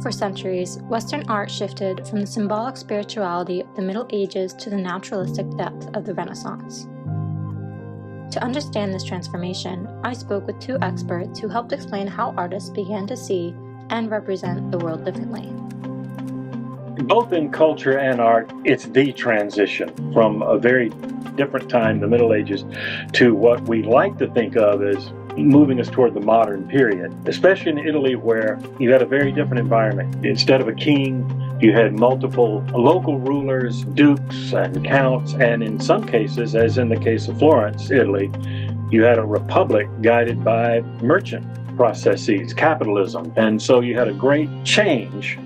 For centuries, Western art shifted from the symbolic spirituality of the Middle Ages to the naturalistic depth of the Renaissance. To understand this transformation, I spoke with two experts who helped explain how artists began to see and represent the world differently. Both in culture and art, it's the transition from a very different time, the Middle Ages, to what we like to think of as moving us toward the modern period, especially in Italy, where you had a very different environment. Instead of a king, you had multiple local rulers, dukes and counts, and in some cases, as in the case of Florence, Italy, you had a republic guided by merchant processes, capitalism, and so you had a great change.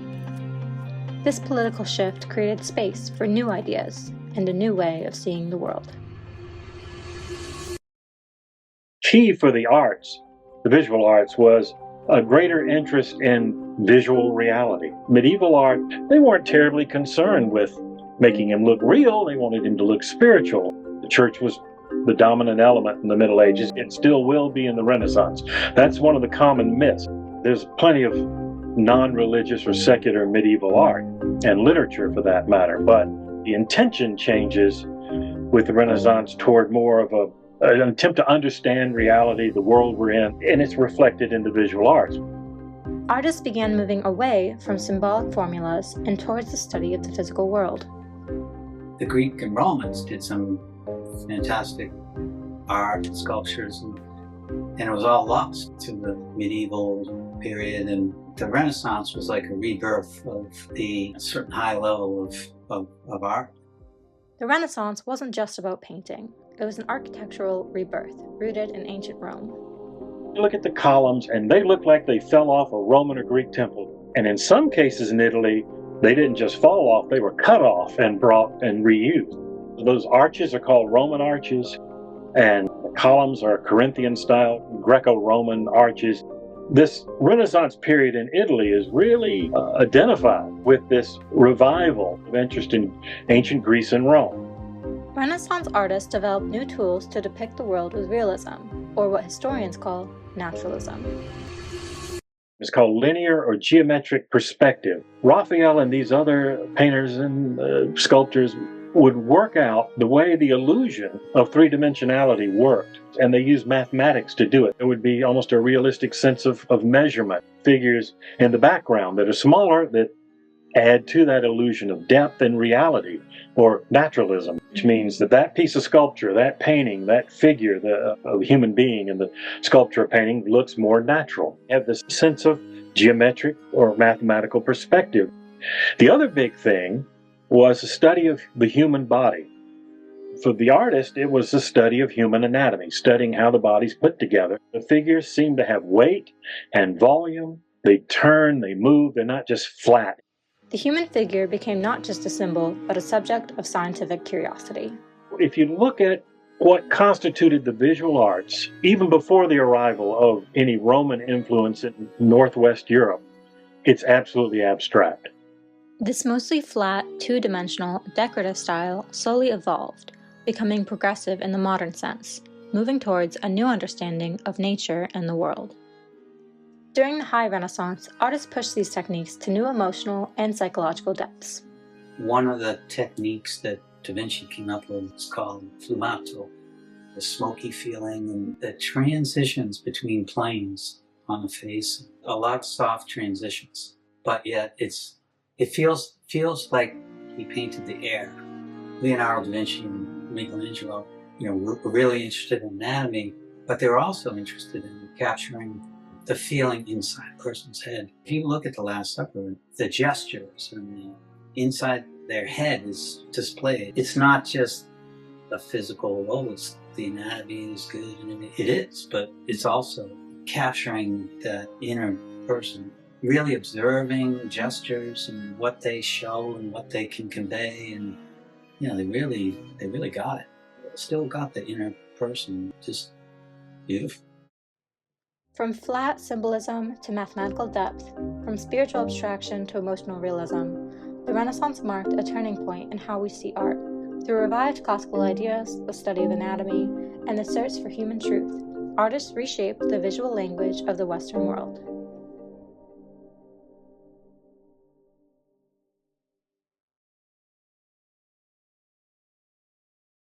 This political shift created space for new ideas and a new way of seeing the world. Key for the arts, the visual arts, was a greater interest in visual reality. Medieval art, they weren't terribly concerned with making him look real, they wanted him to look spiritual. The church was the dominant element in the Middle Ages. It still will be in the Renaissance. That's one of the common myths. There's plenty of non-religious or secular medieval art, and literature for that matter, but the intention changes with the Renaissance toward more of an attempt to understand reality, the world we're in, and it's reflected in the visual arts. Artists began moving away from symbolic formulas and towards the study of the physical world. The Greek and Romans did some fantastic art and sculptures, and it was all lost to the medieval period, and the Renaissance was like a rebirth of a certain high level of art. The Renaissance wasn't just about painting. It was an architectural rebirth, rooted in ancient Rome. You look at the columns, and they look like they fell off a Roman or Greek temple. And in some cases in Italy, they didn't just fall off, they were cut off and brought and reused. Those arches are called Roman arches, and the columns are Corinthian-style, Greco-Roman arches. This Renaissance period in Italy is really identified with this revival of interest in ancient Greece and Rome. Renaissance artists developed new tools to depict the world with realism, or what historians call naturalism. It's called linear or geometric perspective. Raphael and these other painters and sculptors would work out the way the illusion of three-dimensionality worked, and they used mathematics to do it. It would be almost a realistic sense of measurement. Figures in the background that are smaller that add to that illusion of depth and reality, or naturalism, which means that that piece of sculpture, that painting, that figure of a human being in the sculpture or painting looks more natural. You have this sense of geometric or mathematical perspective. The other big thing was a study of the human body. For the artist, it was a study of human anatomy, studying how the body's put together. The figures seem to have weight and volume. They turn, they move, they're not just flat. The human figure became not just a symbol, but a subject of scientific curiosity. If you look at what constituted the visual arts, even before the arrival of any Roman influence in Northwest Europe, it's absolutely abstract. This mostly flat, two-dimensional, decorative style slowly evolved, becoming progressive in the modern sense, moving towards a new understanding of nature and the world. During the High Renaissance, artists pushed these techniques to new emotional and psychological depths. One of the techniques that Da Vinci came up with is called fumato, the smoky feeling and the transitions between planes on the face. A lot of soft transitions, but yet it feels like he painted the air. Leonardo da Vinci and Michelangelo, were really interested in anatomy, but they were also interested in capturing the feeling inside a person's head. If you look at the Last Supper, the gestures and the inside their head is displayed. It's not just a physical, the anatomy is good, and it is, but it's also capturing that inner person, really observing gestures and what they show and what they can convey, and they really got it. Still got the inner person, just beautiful. From flat symbolism to mathematical depth, from spiritual abstraction to emotional realism, the Renaissance marked a turning point in how we see art. Through revived classical ideas, the study of anatomy, and the search for human truth, artists reshaped the visual language of the Western world.